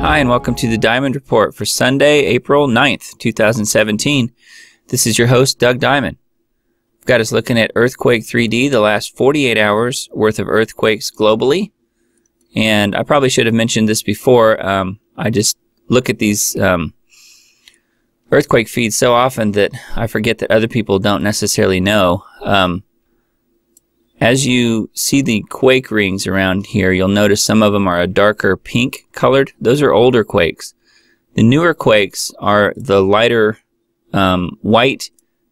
Hi, and welcome to the Diamond Report for Sunday, April 9th, 2017. This is your host, Doug Diamond. I've got us looking at Earthquake 3D, the last 48 hours worth of earthquakes globally. And I probably should have mentioned this before. I just look at these earthquake feeds so often that I forget that other people don't necessarily know. As you see the quake rings around here, you'll notice some of them are a darker pink colored. Those are older quakes. The newer quakes are the lighter white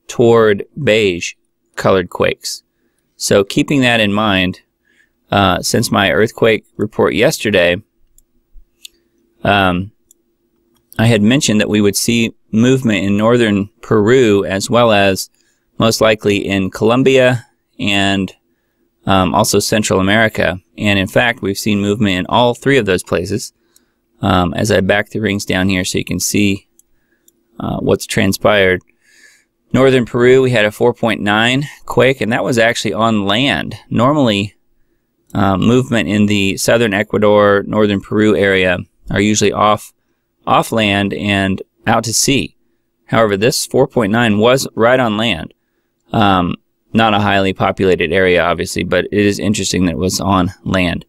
toward beige colored quakes. So keeping that in mind, since my earthquake report yesterday, I had mentioned that we would see movement in northern Peru as well as most likely in Colombia and also Central America. And in fact, we've seen movement in all three of those places. As I back the rings down here so you can see what's transpired. Northern Peru, we had a 4.9 quake, and that was actually on land. Normally, movement in the southern Ecuador, northern Peru area are usually off land and out to sea. However, this 4.9 was right on land. Not a highly populated area, obviously, but it is interesting that it was on land.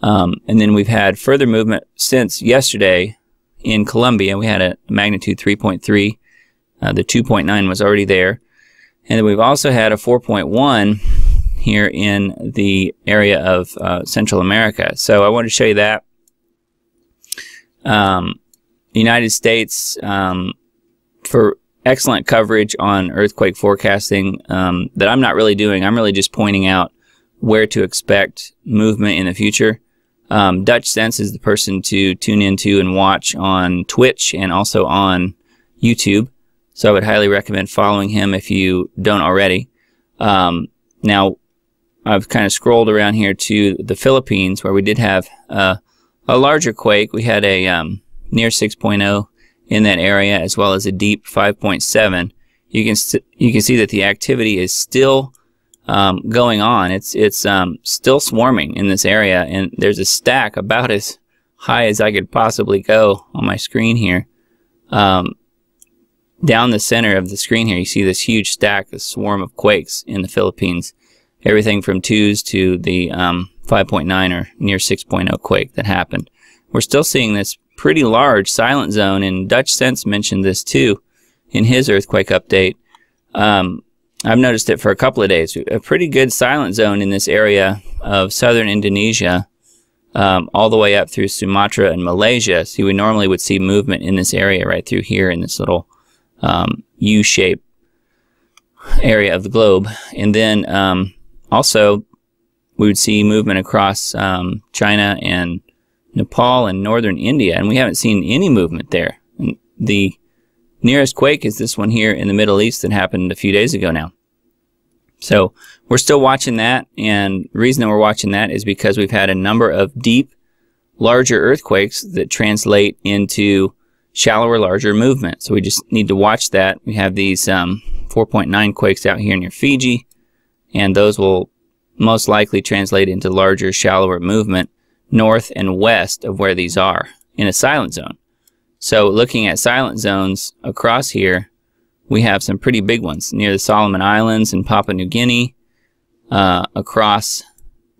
And then we've had further movement since yesterday in Colombia. We had a magnitude 3.3. The 2.9 was already there. And then we've also had a 4.1 here in the area of Central America. So I wanted to show you that. United States, for excellent coverage on earthquake forecasting that I'm not really doing. I'm really just pointing out where to expect movement in the future. Dutch Sense is the person to tune into and watch on Twitch and also on YouTube. So I would highly recommend following him if you don't already. Now, I've kind of scrolled around here to the Philippines where we did have a larger quake. We had a near 6.0 in that area, as well as a deep 5.7. You can see that the activity is still going on. It's still swarming in this area, and there's a stack about as high as I could possibly go on my screen here. Down the center of the screen here, you see this huge stack, this swarm of quakes in the Philippines. Everything from 2s to the 5.9 or near 6.0 quake that happened. We're still seeing this pretty large silent zone, and Dutch Sense mentioned this too in his earthquake update. I've noticed it for a couple of days. A pretty good silent zone in this area of southern Indonesia, all the way up through Sumatra and Malaysia. See, we normally would see movement in this area right through here in this little U-shaped area of the globe. And then also we would see movement across China and Nepal and northern India, and we haven't seen any movement there. And the nearest quake is this one here in the Middle East that happened a few days ago now. So we're still watching that, and the reason that we're watching that is because we've had a number of deep, larger earthquakes that translate into shallower, larger movement. So we just need to watch that. We have these 4.9 quakes out here near Fiji, and those will most likely translate into larger, shallower movement north and west of where these are in a silent zone. So looking at silent zones across here, we have some pretty big ones near the Solomon Islands and Papua New Guinea, across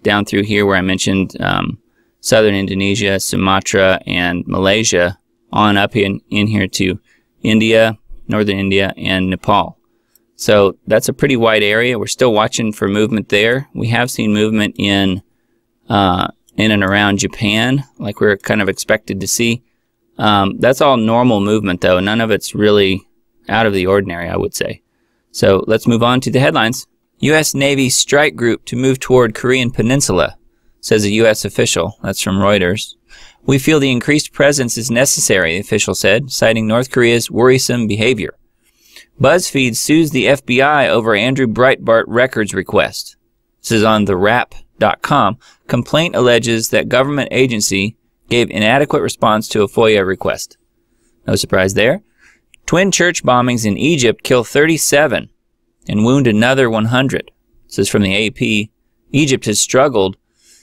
down through here where I mentioned southern Indonesia, Sumatra, and Malaysia, on up in here to India, northern India, and Nepal. So that's a pretty wide area. We're still watching for movement there. We have seen movement in and around Japan, like we're kind of expected to see. That's all normal movement, though. None of it's really out of the ordinary, I would say. So let's move on to the headlines. U.S. Navy strike group to move toward Korean Peninsula, says a U.S. official. That's from Reuters. We feel the increased presence is necessary, the official said, citing North Korea's worrisome behavior. BuzzFeed sues the FBI over Andrew Breitbart records request. This is on TheWrap.com. Complaint alleges that government agency gave inadequate response to a FOIA request. No surprise there. Twin church bombings in Egypt kill 37 and wound another 100. This is from the AP. Egypt has struggled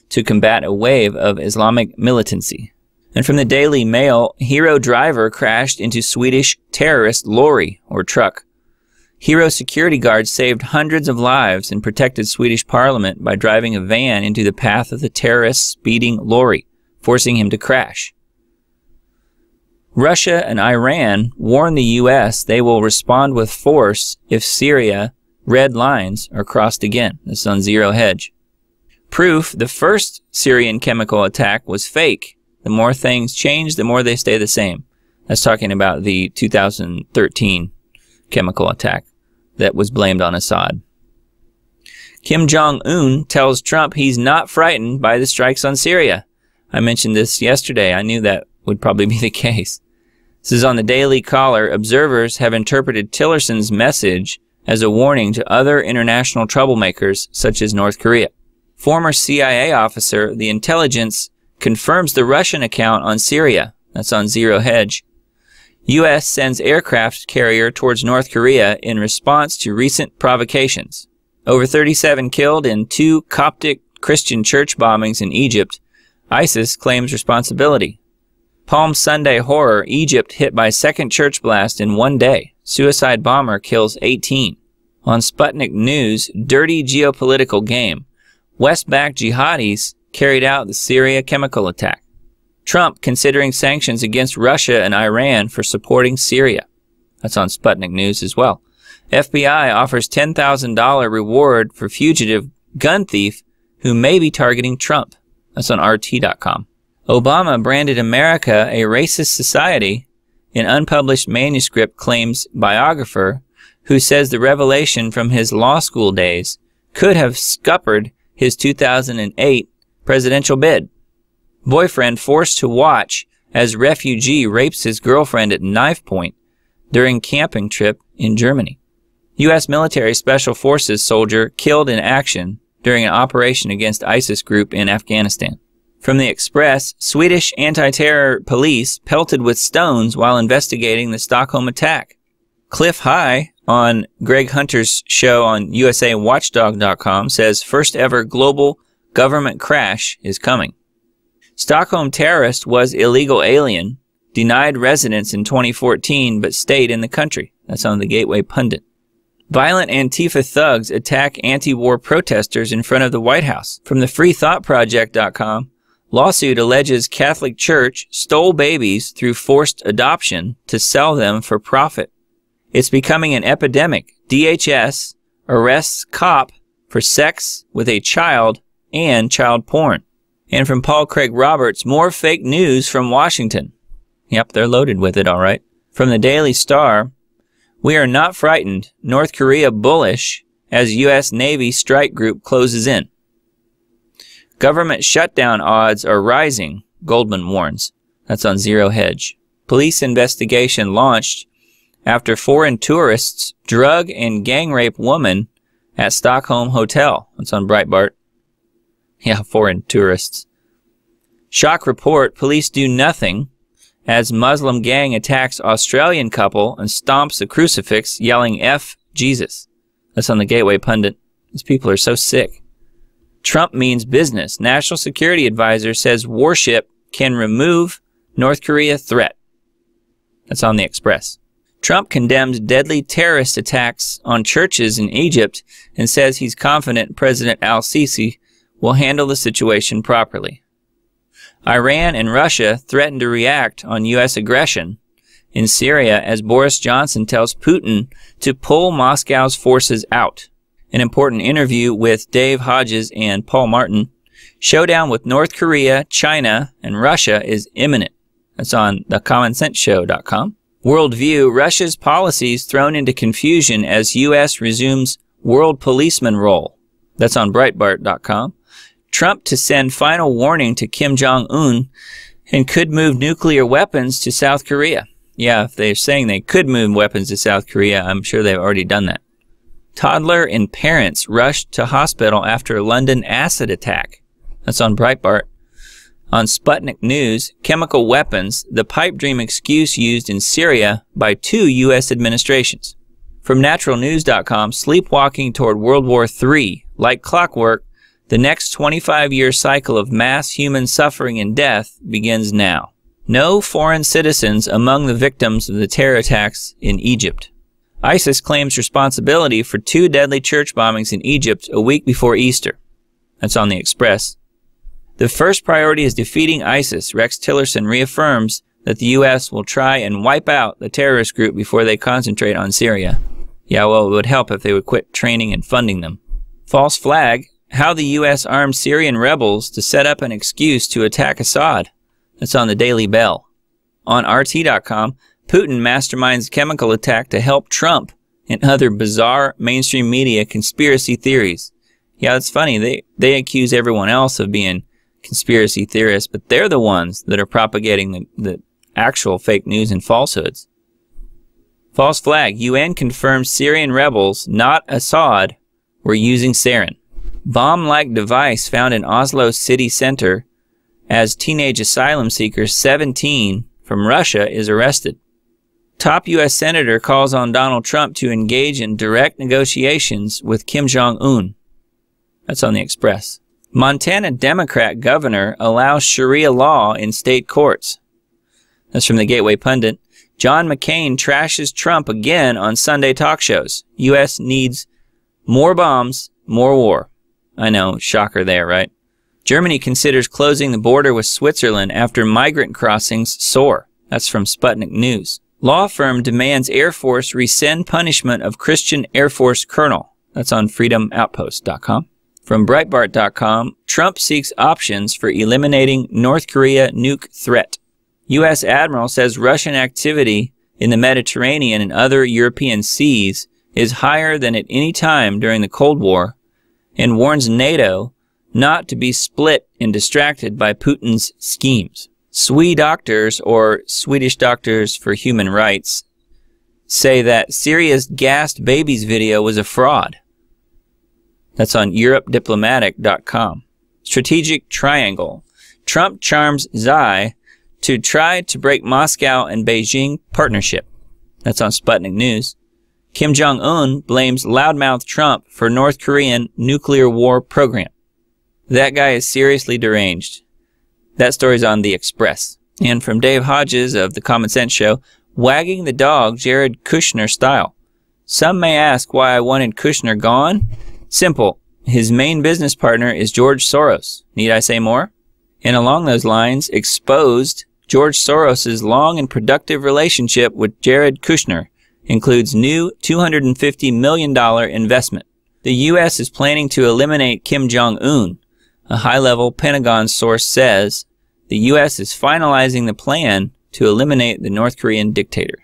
to combat a wave of Islamic militancy. And from the Daily Mail, hero driver crashed into Swedish terrorist lorry or truck. Hero security guards saved hundreds of lives and protected Swedish parliament by driving a van into the path of the terrorist's speeding lorry, forcing him to crash. Russia and Iran warn the U.S. they will respond with force if Syria red lines are crossed again. This is on Zero Hedge. Proof the first Syrian chemical attack was fake. The more things change, the more they stay the same. That's talking about the 2013 chemical attack that was blamed on Assad. Kim Jong-un tells Trump he's not frightened by the strikes on Syria. I mentioned this yesterday. I knew that would probably be the case. This is on the Daily Caller. Observers have interpreted Tillerson's message as a warning to other international troublemakers, such as North Korea. Former CIA officer, the intelligence confirms the Russian account on Syria. That's on Zero Hedge. U.S. sends aircraft carrier towards North Korea in response to recent provocations. Over 37 killed in 2 Coptic Christian church bombings in Egypt. ISIS claims responsibility. Palm Sunday horror, Egypt hit by second church blast in one day. Suicide bomber kills 18. On Sputnik News, dirty geopolitical game. West-backed jihadis carried out the Syria chemical attack. Trump considering sanctions against Russia and Iran for supporting Syria. That's on Sputnik News as well. FBI offers $10,000 reward for fugitive gun thief who may be targeting Trump. That's on RT.com. Obama branded America a racist society in unpublished manuscript, claims biographer who says the revelation from his law school days could have scuppered his 2008 presidential bid. Boyfriend forced to watch as refugee rapes his girlfriend at knife point during camping trip in Germany. U.S. military special forces soldier killed in action during an operation against ISIS group in Afghanistan. From the Express, Swedish anti-terror police pelted with stones while investigating the Stockholm attack. Cliff High on Greg Hunter's show on USAWatchdog.com says first ever global government crash is coming. Stockholm terrorist was illegal alien, denied residence in 2014 but stayed in the country. That's on the Gateway Pundit. Violent Antifa thugs attack anti-war protesters in front of the White House. From the freethoughtproject.com, lawsuit alleges Catholic Church stole babies through forced adoption to sell them for profit. It's becoming an epidemic. DHS arrests cop for sex with a child and child porn. And from Paul Craig Roberts, more fake news from Washington. Yep, they're loaded with it, all right. From the Daily Star, we are not frightened. North Korea bullish as U.S. Navy strike group closes in. Government shutdown odds are rising, Goldman warns. That's on Zero Hedge. Police investigation launched after foreign tourists drug and gang rape woman at Stockholm hotel. That's on Breitbart. Yeah, foreign tourists. Shock report, police do nothing as Muslim gang attacks Australian couple and stomps a crucifix yelling F Jesus. That's on the Gateway Pundit. These people are so sick. Trump means business. National Security Advisor says warship can remove North Korea threat. That's on the Express. Trump condemns deadly terrorist attacks on churches in Egypt and says he's confident President al-Sisi will handle the situation properly. Iran and Russia threaten to react on U.S. aggression in Syria as Boris Johnson tells Putin to pull Moscow's forces out. An important interview with Dave Hodges and Paul Martin. Showdown with North Korea, China, and Russia is imminent. That's on thecommonsenseshow.com. Worldview, Russia's policies thrown into confusion as U.S. resumes world policeman role. That's on Breitbart.com. Trump to send final warning to Kim Jong-un and could move nuclear weapons to South Korea. Yeah, if they're saying they could move weapons to South Korea, I'm sure they've already done that. Toddler and parents rushed to hospital after London acid attack. That's on Breitbart. On Sputnik News, chemical weapons, the pipe dream excuse used in Syria by 2 U.S. administrations. From naturalnews.com, sleepwalking toward World War III, like clockwork, the next 25-year cycle of mass human suffering and death begins now. No foreign citizens among the victims of the terror attacks in Egypt. ISIS claims responsibility for 2 deadly church bombings in Egypt a week before Easter. That's on the Express. The first priority is defeating ISIS. Rex Tillerson reaffirms that the U.S. will try and wipe out the terrorist group before they concentrate on Syria. Yeah, well, it would help if they would quit training and funding them. False flag, how the U.S. armed Syrian rebels to set up an excuse to attack Assad. That's on the Daily Bell. On RT.com, Putin masterminds chemical attack to help Trump and other bizarre mainstream media conspiracy theories. Yeah, it's funny. They accuse everyone else of being conspiracy theorists, but they're the ones that are propagating the actual fake news and falsehoods. False flag. UN confirms Syrian rebels, not Assad, were using sarin. Bomb-like device found in Oslo city center as teenage asylum seeker 17 from Russia is arrested. Top U.S. Senator calls on Donald Trump to engage in direct negotiations with Kim Jong-un. That's on the Express. Montana Democrat governor allows Sharia law in state courts. That's from the Gateway Pundit. John McCain trashes Trump again on Sunday talk shows. U.S. needs more bombs, more war. I know, shocker there, right? Germany considers closing the border with Switzerland after migrant crossings soar. That's from Sputnik News. Law firm demands Air Force rescind punishment of Christian Air Force colonel. That's on freedomoutpost.com. From Breitbart.com, Trump seeks options for eliminating North Korea nuke threat. U.S. Admiral says Russian activity in the Mediterranean and other European seas is higher than at any time during the Cold War and warns NATO not to be split and distracted by Putin's schemes. SWE doctors, or Swedish Doctors for Human Rights, say that Syria's gassed babies video was a fraud. That's on EuropeDiplomatic.com. Strategic triangle. Trump charms Xi to try to break Moscow and Beijing partnership. That's on Sputnik News. Kim Jong-un blames loudmouth Trump for North Korean nuclear war program. That guy is seriously deranged. That story's on The Express. And from Dave Hodges of The Common Sense Show, wagging the dog Jared Kushner style. Some may ask why I wanted Kushner gone. Simple. His main business partner is George Soros. Need I say more? And along those lines, exposed George Soros's long and productive relationship with Jared Kushner includes new $250 million investment. The U.S. is planning to eliminate Kim Jong-un. A high-level Pentagon source says the U.S. is finalizing the plan to eliminate the North Korean dictator.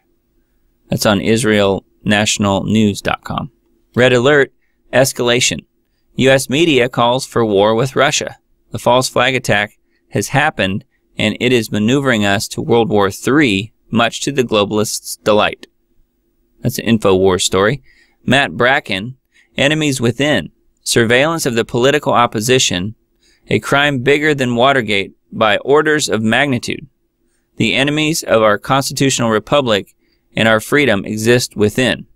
That's on IsraelNationalNews.com. Red alert, escalation. U.S. media calls for war with Russia. The false flag attack has happened, and it is maneuvering us to World War III, much to the globalists' delight. That's an InfoWars story. Matt Bracken, Enemies Within. Surveillance of the political opposition, a crime bigger than Watergate by orders of magnitude. The enemies of our constitutional republic and our freedom exist within.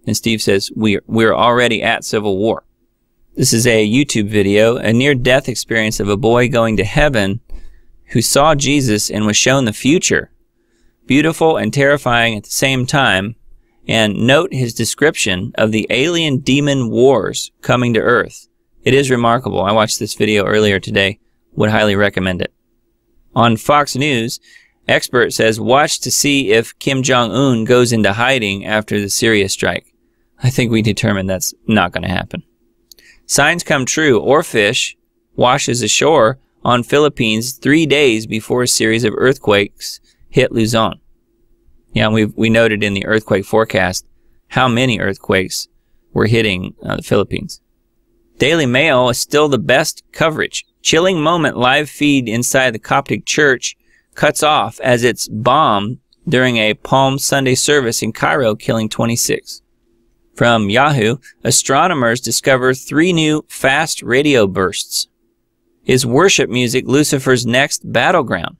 And Steve says, we're already at civil war. This is a YouTube video, a near-death experience of a boy going to heaven who saw Jesus and was shown the future. Beautiful and terrifying at the same time. And note his description of the alien demon wars coming to Earth. It is remarkable. I watched this video earlier today. Would highly recommend it. On Fox News, expert says watch to see if Kim Jong-un goes into hiding after the Syria strike. I think we determined that's not going to happen. Signs come true. Oarfish washes ashore on Philippines 3 days before a series of earthquakes hit Luzon. Yeah, we noted in the earthquake forecast how many earthquakes were hitting the Philippines. Daily Mail is still the best coverage. Chilling moment live feed inside the Coptic church cuts off as it's bombed during a Palm Sunday service in Cairo, killing 26. From Yahoo, astronomers discover 3 new fast radio bursts. Is worship music Lucifer's next battleground?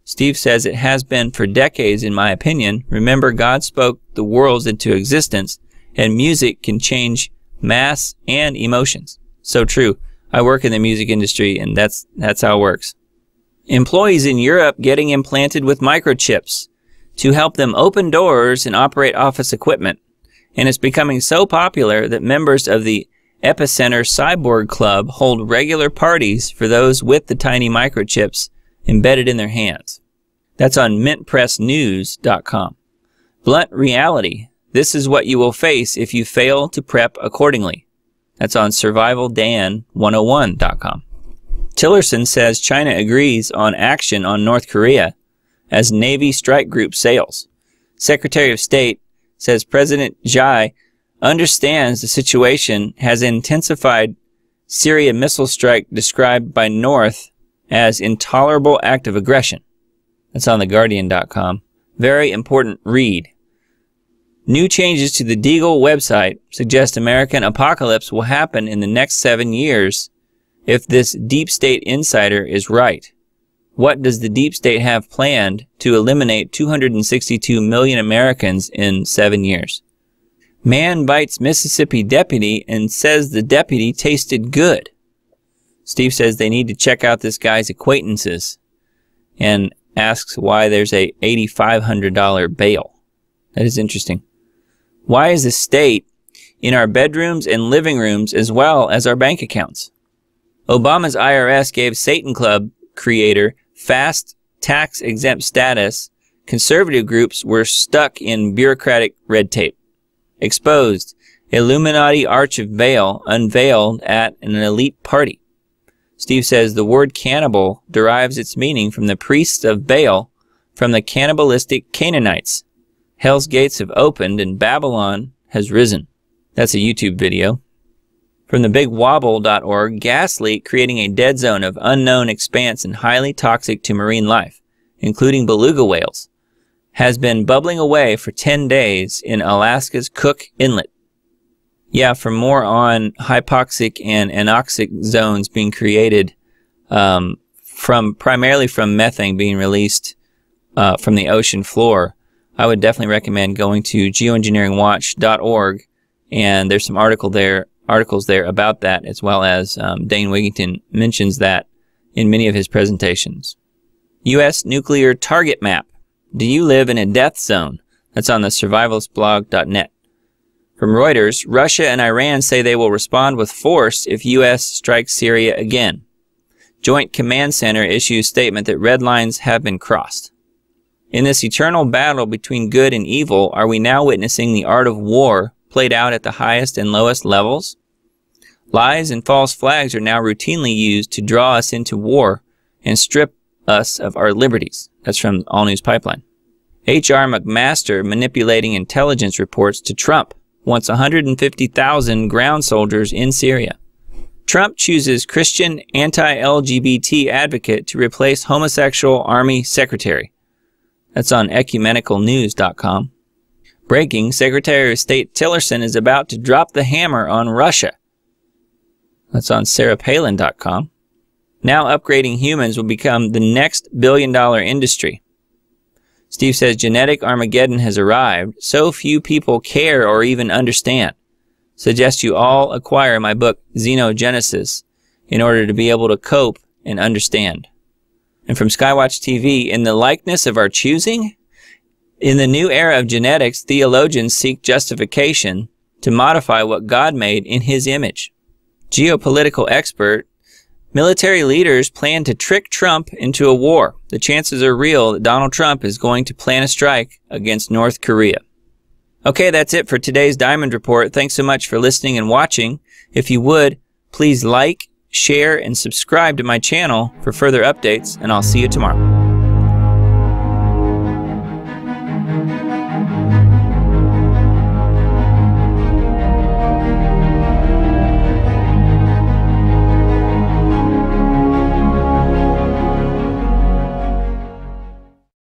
Steve says it has been for decades, in my opinion. Remember, God spoke the worlds into existence, and music can change mass and emotions. So true. I work in the music industry, and that's how it works. Employees in Europe getting implanted with microchips to help them open doors and operate office equipment. And it's becoming so popular that members of the Epicenter Cyborg Club hold regular parties for those with the tiny microchips embedded in their hands. That's on mintpressnews.com. Blunt reality. This is what you will face if you fail to prep accordingly. That's on survivaldan101.com. Tillerson says China agrees on action on North Korea as Navy strike group sails. Secretary of State says President Xi understands the situation has intensified Syria missile strike described by North as intolerable act of aggression. That's on theguardian.com. Very important read. New changes to the Deagel website suggest American apocalypse will happen in the next 7 years if this deep state insider is right. What does the deep state have planned to eliminate 262 million Americans in 7 years? Man bites Mississippi deputy and says the deputy tasted good. Steve says they need to check out this guy's acquaintances and asks why there's a $8,500 bail. That is interesting. Why is the state in our bedrooms and living rooms as well as our bank accounts? Obama's IRS gave Satan Club creator fast tax-exempt status. Conservative groups were stuck in bureaucratic red tape. Exposed. Illuminati Arch of Baal unveiled at an elite party. Steve says the word cannibal derives its meaning from the priests of Baal from the cannibalistic Canaanites. Hell's gates have opened and Babylon has risen. That's a YouTube video. From thebigwobble.org, gas leak creating a dead zone of unknown expanse and highly toxic to marine life, including beluga whales, has been bubbling away for 10 days in Alaska's Cook Inlet. Yeah, for more on hypoxic and anoxic zones being created primarily from methane being released from the ocean floor, I would definitely recommend going to geoengineeringwatch.org, and there's some articles there about that, as well as Dane Wigington mentions that in many of his presentations. U.S. nuclear target map. Do you live in a death zone? That's on the survivalistblog.net. From Reuters, Russia and Iran say they will respond with force if U.S. strikes Syria again. Joint Command Center issues statement that red lines have been crossed. In this eternal battle between good and evil, are we now witnessing the art of war played out at the highest and lowest levels? Lies and false flags are now routinely used to draw us into war and strip us of our liberties. That's from All News Pipeline. H.R. McMaster manipulating intelligence reports to Trump wants 150,000 ground soldiers in Syria. Trump chooses Christian anti-LGBT advocate to replace homosexual army secretary. That's on ecumenicalnews.com. Breaking, Secretary of State Tillerson is about to drop the hammer on Russia. That's on sarahpalin.com. Now upgrading humans will become the next billion-dollar industry. Steve says genetic Armageddon has arrived. So few people care or even understand. Suggest you all acquire my book Xenogenesis in order to be able to cope and understand. And from Skywatch TV, in the likeness of our choosing? In the new era of genetics, theologians seek justification to modify what God made in His image. Geopolitical expert, military leaders plan to trick Trump into a war. The chances are real that Donald Trump is going to plan a strike against North Korea. Okay, that's it for today's Diamond Report. Thanks so much for listening and watching. If you would, please like, share, and subscribe to my channel for further updates, and I'll see you tomorrow.